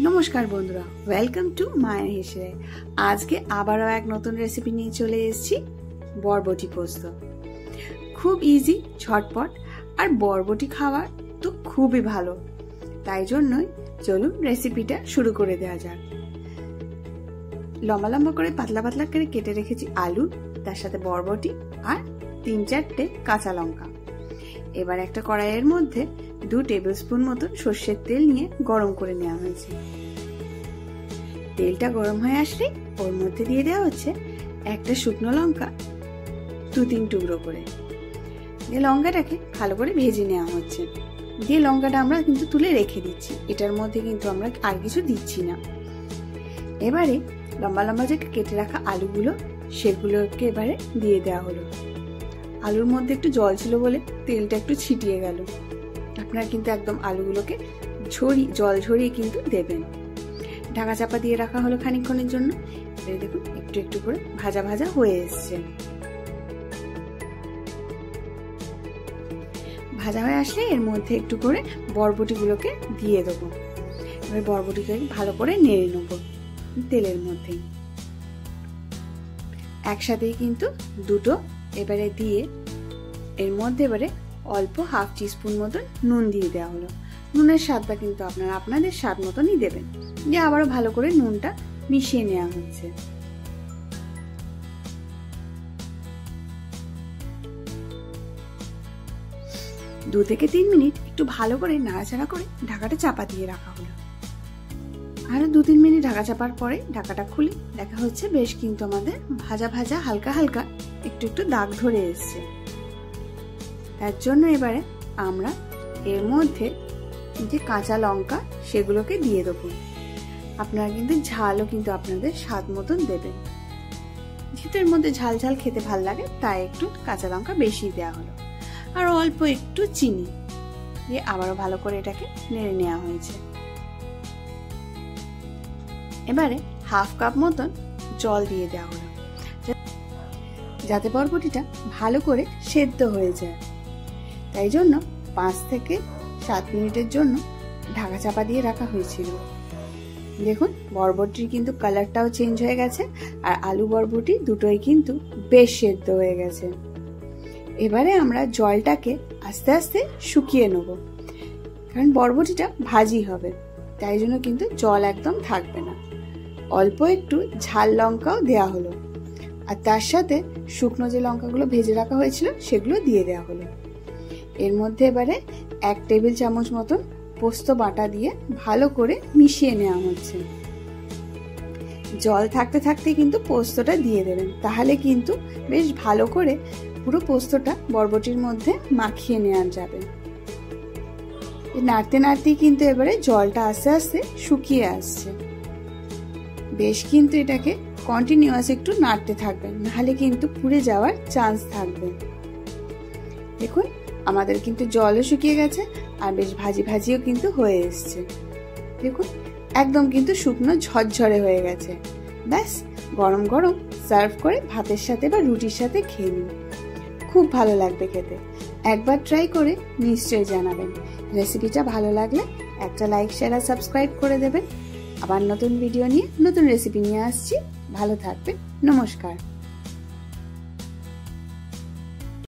নমস্কার বন্ধুরা, welcome to মায়ের হেসেলে। আজকে আবারও এক নতুন রেসিপি নিয়ে চলে এসেছি, বরবটি পোস্ত। খুব ইজি, ঝটপট, আর বরবটি খাওয়া তো খুবই ভালো। তাই জন্যই চলুন রেসিপিটা শুরু করে দেওয়া যাক। লম্বা লম্বা করে পাতলা পাতলা করে কেটে রেখেছি আলু, তার সাথে বরবটি আর 3-4টে কাঁচা লঙ্কা। এবার একটা কড়াইয়ের মধ্যে 2 টেবিল স্পুন মতন সর্ষের তেল নিয়ে গরম করে নেওয়া হয়েছে। তেলটা গরম হয়ে আসলে ওর মধ্যে দিয়ে দেওয়া হচ্ছে একটা শুকনো লঙ্কা 2-3 টুকরো করে। দিয়ে লঙ্কাটাকে ভালো করে ভেজে নেওয়া হচ্ছে। দিয়ে লঙ্কাটা আমরা কিন্তু তুলে রেখে দিচ্ছি, এটার মধ্যে কিন্তু আমরা আর কিছু দিচ্ছি না। এবারে লম্বা লম্বা যে কেটে রাখা আলুগুলো, সেগুলোকে এবারে দিয়ে দেওয়া হলো। আলুর মধ্যে একটু জল ছিল বলে তেলটা একটু ছিটিয়ে গেল। আপনারা কিন্তু একদম আলুগুলোকে জল ঝরিয়ে কিন্তু দেবেন। ঢাকা চাপা দিয়ে রাখা হলো খানিকক্ষণের জন্য। দেখুন একটু একটু করে ভাজা ভাজা হয়ে এসছে। ভাজা হয়ে আসলে এর মধ্যে একটু করে বরবটিগুলোকে দিয়ে দেবো। এবার বরবটিকে ভালো করে নেড়ে নেবো তেলের মধ্যে। একসাথেই কিন্তু দুটো এবারে দিয়ে এর মধ্যে এবারে অল্প হাফ টিস্পুন মতন নুন দিয়ে দেওয়া হলো। নুনের স্বাদটা কিন্তু আপনারা আপনাদের স্বাদ মতনই দেবেন। দিয়ে আবারও ভালো করে নুনটা মিশিয়ে নেওয়া হচ্ছে। দু থেকে 3 মিনিট একটু ভালো করে নাড়াচাড়া করে ঢাকাটা চাপা দিয়ে রাখা হলো। আরো 2-3 মিনিট ঢাকা চাপার পরে ঢাকাটা খুলে দেখা হচ্ছে বেশ কিন্তু আমাদের ভাজা ভাজা হালকা হালকা একটু একটু দাগ ধরে এসছে। তার জন্য এবারে আমরা এর মধ্যে যে কাঁচা লঙ্কা সেগুলোকে দিয়ে দেবো। আপনারা কিন্তু ঝালও কিন্তু আপনাদের স্বাদ মতন দেবেন। যেহেতু এর মধ্যে ঝাল ঝাল খেতে ভাল লাগে, তাই একটু কাঁচা লঙ্কা বেশি দেওয়া হলো। আর অল্প একটু চিনি দিয়ে আবারও ভালো করে এটাকে নেড়ে নেওয়া হয়েছে। এবারে হাফ কাপ মতন জল দিয়ে দেওয়া হলো, যাতে বরবটিটা ভালো করে সেদ্ধ হয়ে যায়। তাই জন্য 5 থেকে 7 মিনিটের জন্য ঢাকা চাপা দিয়ে রাখা হয়েছিল। দেখুন বরবটির কিন্তু কালারটাও চেঞ্জ হয়ে গেছে, আর আলু বরবটি দুটোই কিন্তু বেশ সেদ্ধ হয়ে গেছে। এবারে আমরা জলটাকে আস্তে আস্তে শুকিয়ে নেব, কারণ বরবটিটা ভাজি হবে, তাই জন্য কিন্তু জল একদম থাকবে না। অল্প একটু ঝাল লঙ্কাও দেওয়া হলো, আর তার সাথে শুকনো যে লঙ্কাগুলো ভেজে রাখা হয়েছিল সেগুলো দিয়ে দেওয়া হলো। এর মধ্যে এবারে 1 টেবিল চামচ মতন পোস্ত বাটা দিয়ে ভালো করে মিশিয়ে নেওয়া হচ্ছে। জল থাকতে থাকতে কিন্তু পোস্তটা দিয়ে দেবেন, তাহলে কিন্তু বেশ ভালো করে পুরো পোস্তটা বরবটির মধ্যে মাখিয়ে নেওয়া যাবে। নাড়তে নাড়তেই কিন্তু এবারে জলটা আস্তে আস্তে শুকিয়ে আসছে। বেশ কিন্তু এটাকে কন্টিনিউয়াস একটু নাড়তে থাকবেন, নাহলে কিন্তু পুড়ে যাওয়ার চান্স থাকবে। দেখুন আমাদের কিন্তু জলও শুকিয়ে গেছে, আর বেশ ভাজি ভাজিও কিন্তু হয়ে এসছে। দেখুন একদম কিন্তু শুকনো ঝরঝরে হয়ে গেছে। ব্যাস গরম গরম সার্ভ করে ভাতের সাথে বা রুটির সাথে খেয়ে নিন, খুব ভালো লাগবে খেতে। একবার ট্রাই করে নিশ্চয়ই জানাবেন। রেসিপিটা ভালো লাগলে একটা লাইক, শেয়ার আর সাবস্ক্রাইব করে দেবেন। আবার নতুন ভিডিও নিয়ে নতুন রেসিপি নিয়ে আসছি। ভালো থাকবেন, নমস্কার।